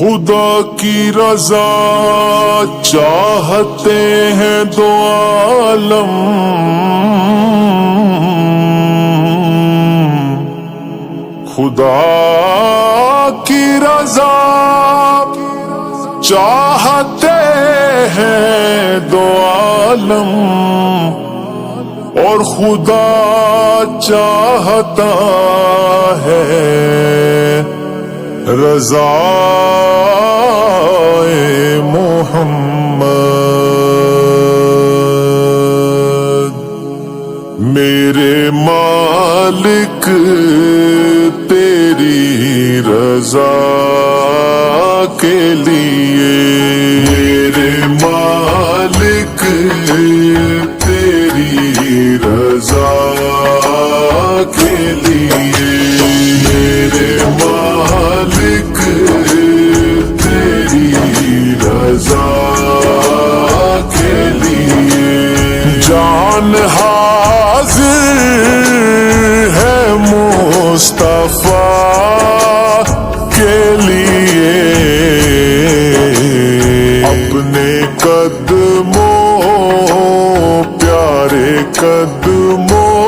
خدا کی رضا چاہتے ہیں دو عالم، خدا کی رضا چاہتے ہیں دو عالم، اور خدا چاہتا ہے رضا محمد۔ میرے مالک تیری رضا کے لیے، میرے مالک تیری رضا کے لیے، میرے مالک تیری رضا کے لیے، جان حاضر ہے مصطفیٰ کے لیے، اپنے قدموں پیارے قدموں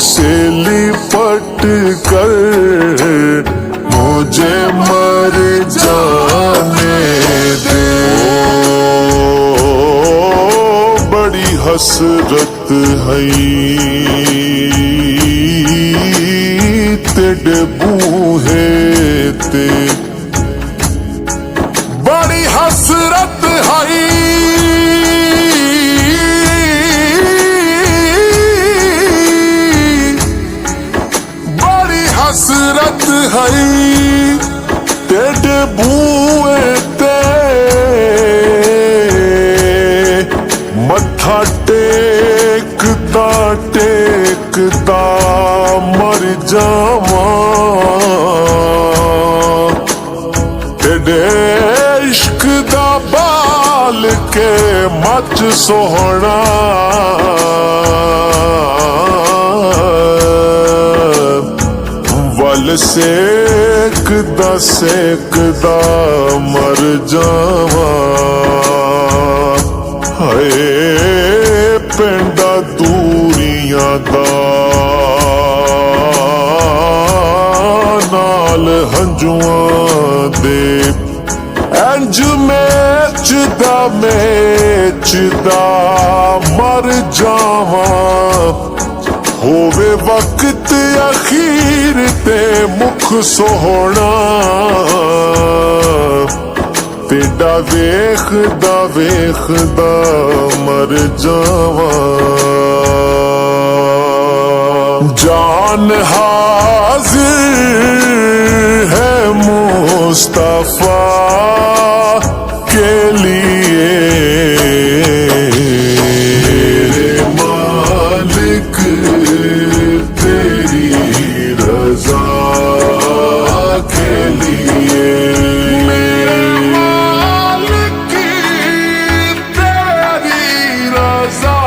سے لپٹ کر مجھے مر جانے دے، بڑی حسرت ہے تیرے بوہے تے، بڑی حسرت ہے حسرت ہے تیرے بوئے تے، متھا ٹیکتا ٹیکتا مر جاواں، تیرے عشق دا بال کے مچ سوہنا، ول سیکدا سیکدا مر جاواں، ہائے پنڈا دوریاں دا نال ہنجواں دے، انج میچدا میچدا مر جاواں، ہووے وقت اخیر تے مکھ سوہنا، تیڈا ویکھدا ویکھدا مر جاواں، جان حاضر ہے مصطفیٰ کے لیے، میرے مالک تیری رضا کے لیے، میرے مالک تیری رضا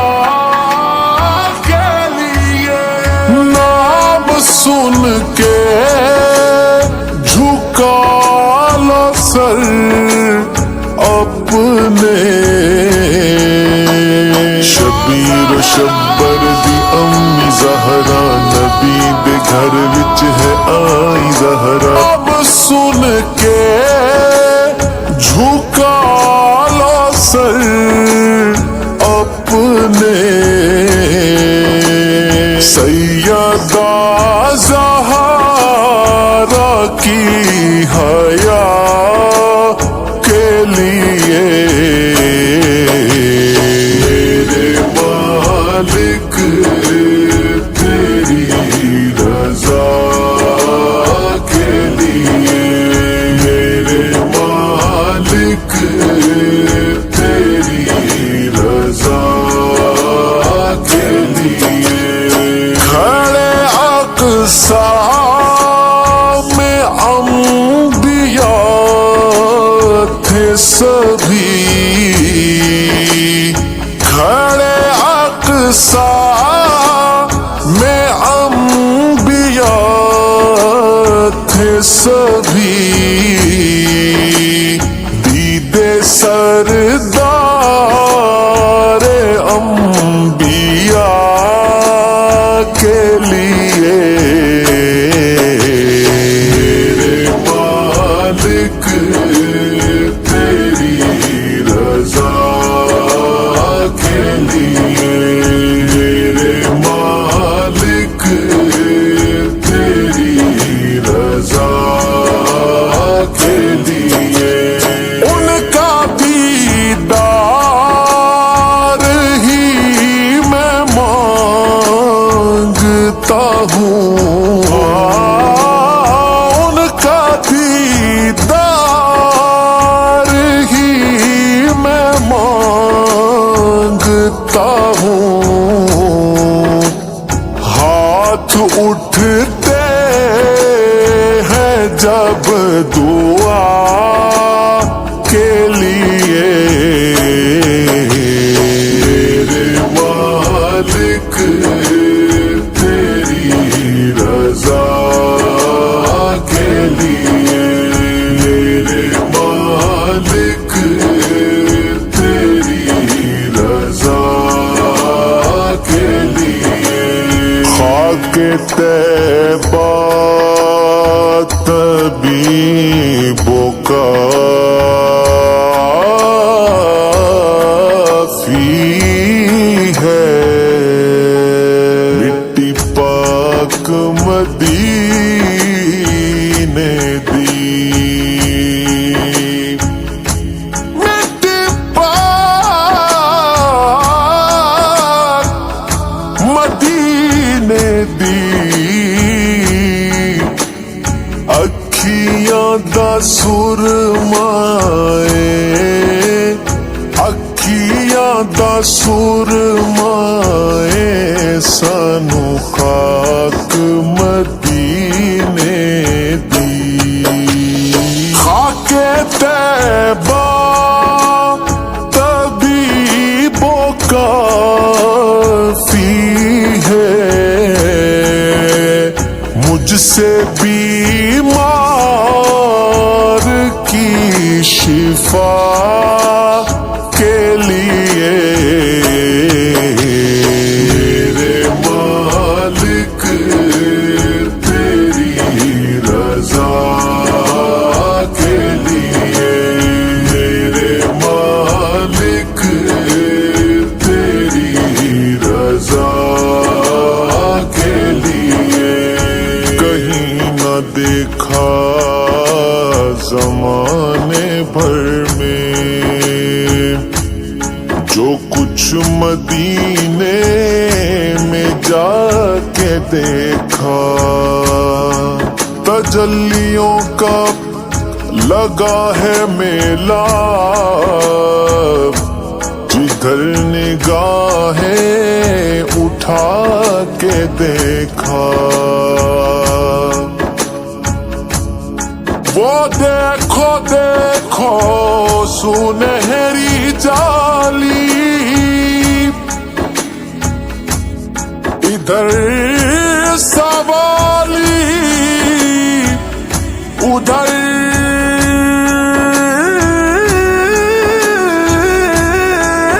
کے لیے، نام سن کے جھکا لو سر اپنے، شبیر و شبر دی امی زہرا، نبی دے گھر وچ ہے آئی زہرا، اب سن کے جھکا لو سر اپنے، سیدہ زہرا کی حیا کے لیے، میرے مالک تیری رضا کے لیے، میرے مالک تیری رضا کے لیے، کھڑے اقصی میں انبیاء سبھی دیدے سردار انبیاء کے لیے میرے مالک تیری رضا کے لیے میرے مالک تیری رضا کے لیے ان کا دیدار ہی میں مانگتا ہوں ان کا دیدار ہی میں مانگتا ہوں ہاتھ اٹھتے ہیں جب دعا کے لیے میرے مالک تیری رضا کے لیے میرے مالک تیری رضا کے لیے خاک طیبہ طبیبوں کا فی ہے مٹی پاک مدینے دی مٹی پاک مدینے دی اکھیاں دا سرمائے اکھیاں دا سرمائے سانو خاک مدینے دی خاک طیبہ طبیبوں کا فی ہے مجھ سے بیمار کی شفا کے لیے میرے مالک تیری رضا کے لیے میرے مالک تیری رضا کے لیے کہیں نہ دیکھا زمانے بھر میں جو کچھ مدینے میں جا کے دیکھا تجلیوں کا لگا ہے میلہ جدھر نگاہیں اٹھا کے دیکھا وہ دیکھو دیکھو سنہری جالی ادھر سوالی ادھر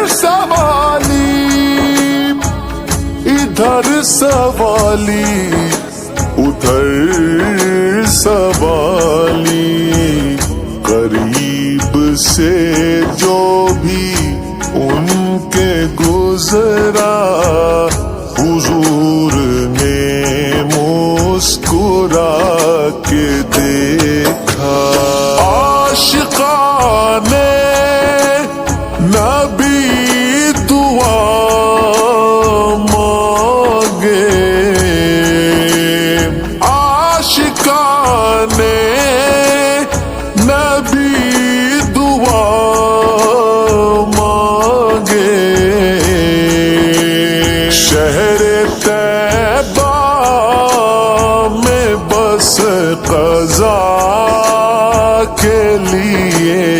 سوالی ادھر سوالی ادھر سوالی قریب سے جو بھی ان کے گزرا حضور نے مسکرا کے دیکھا عاشقان نبی دعا مانگے عاشقان نبی دعا مانگے شہر طیبہ میں بس قضا کے لیے